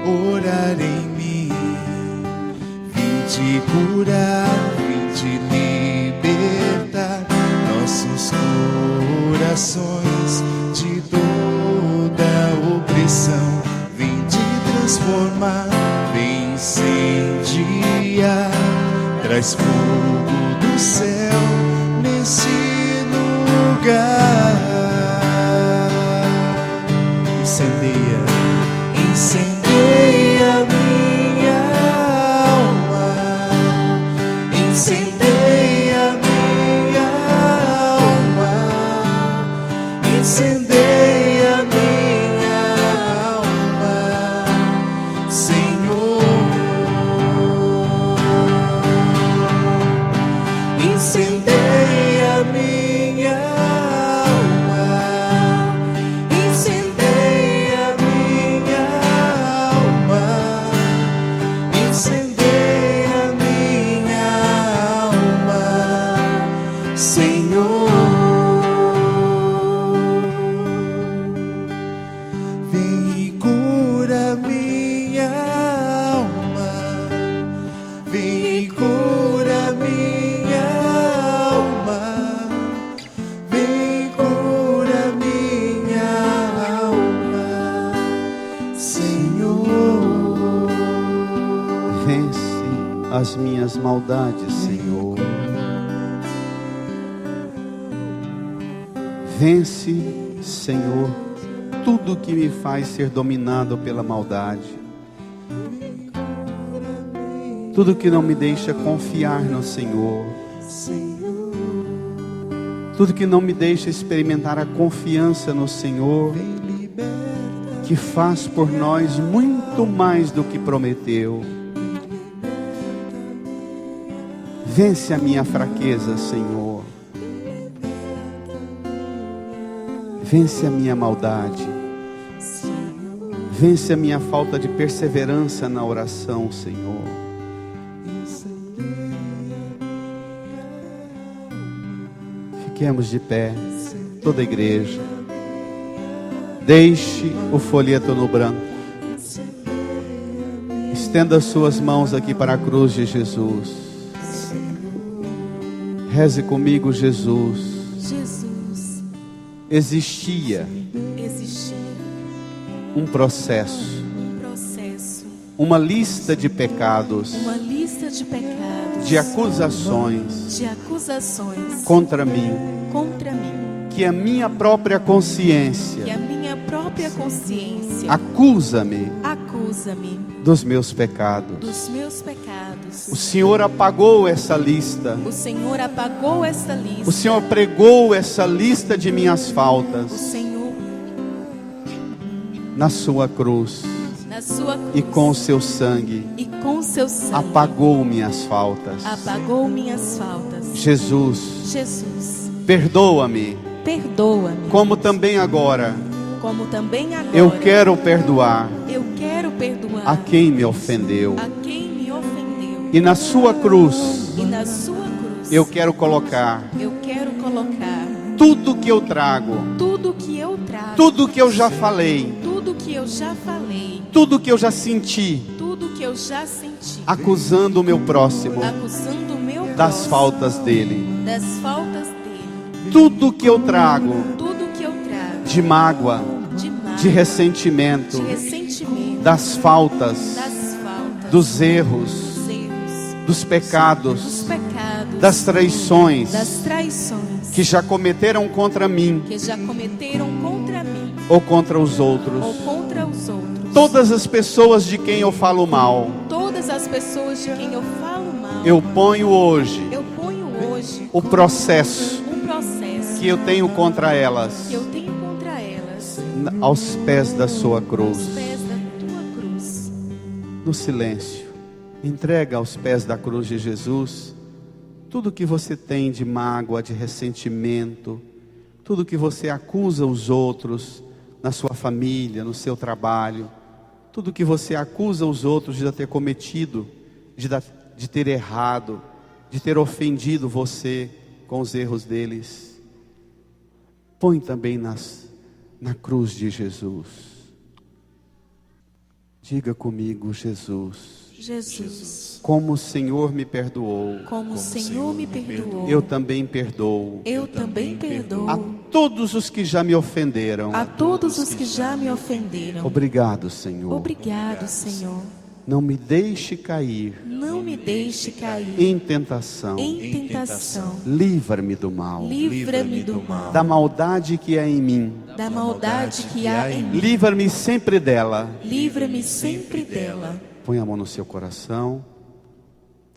orar em mim. Vinde curar, vinde libertar nossos corações de toda opressão. Vinde transformar, vem incendiar, traz fogo do céu nesse lugar. Incendeia, incendeia minha alma, incendeia minha alma, incendeia minha alma, Senhor. Incendeia minha alma, incendeia minha alma, incendeia minha alma, Senhor. Vem e cura minha alma, vem e cura minha alma, vem cura minha alma, Senhor. Vence as minhas maldades, Senhor. Vence, Senhor, tudo que me faz ser dominado pela maldade, tudo que não me deixa confiar no Senhor, tudo que não me deixa experimentar a confiança no Senhor, que faz por nós muito mais do que prometeu. Vence a minha fraqueza, Senhor. Vence a minha maldade. Vence a minha falta de perseverança na oração, Senhor. Fiquemos de pé, toda a igreja. Deixe o folheto no branco. Estenda as suas mãos aqui para a cruz de Jesus. Reze comigo, Jesus. Jesus, Existia um processo, uma lista de pecados, uma lista de pecados, de acusações contra mim, que a minha própria consciência acusa-me dos meus pecados. O Senhor apagou essa lista. O Senhor pregou essa lista de minhas faltas na sua cruz. E com o seu sangue apagou minhas faltas. Jesus, perdoa-me perdoa-me. Como também agora Como também agora eu quero perdoar eu quero perdoar a quem me ofendeu. a quem me ofendeu. E na sua cruz E na sua cruz eu quero colocar tudo que eu trago, tudo que eu trago, tudo que eu já falei, tudo que eu já falei, tudo que eu já senti, tudo que eu já senti, acusando o meu próximo acusando o meu das próximo faltas dele. das faltas dele. Tudo que eu trago Tudo que eu trago de mágoa, de mágoa, de ressentimento, de ressentimento, das faltas, das faltas, dos erros, dos erros, dos dos pecados, pecados, das traições das traições que já cometeram contra mim que já cometeram contra mim ou contra os outros. ou contra os outros. Todas as pessoas de quem eu falo mal, Todas as pessoas de quem eu falo mal, eu ponho hoje eu ponho hoje o processo um processo que eu tenho contra elas que eu tenho contra elas aos pés da sua aos cruz. pés da tua cruz. No silêncio, entrega aos pés da cruz de Jesus tudo que você tem de mágoa, de ressentimento, tudo que você acusa os outros na sua família, no seu trabalho, tudo que você acusa os outros de ter cometido, de ter errado, de ter ofendido você com os erros deles. Põe também na cruz de Jesus. Diga comigo, Jesus. Jesus, Como o Senhor me perdoou, como o Senhor me perdoou, eu também perdoo eu também perdoo a todos os que já me ofenderam. a todos os que já me ofenderam. Obrigado, Senhor. Obrigado, Senhor. Não me deixe cair Não me deixe cair em tentação. em tentação. Livra-me do mal, Livra-me do mal, da maldade que há em mim. da maldade que há em mim. Livra-me sempre dela. Livra-me sempre dela. Põe a mão no seu coração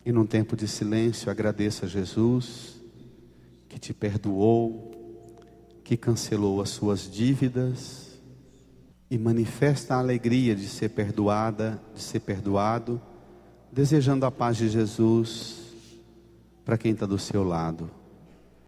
e num tempo de silêncio agradeça a Jesus que te perdoou, que cancelou as suas dívidas e manifesta a alegria de ser perdoada, de ser perdoado, desejando a paz de Jesus para quem está do seu lado.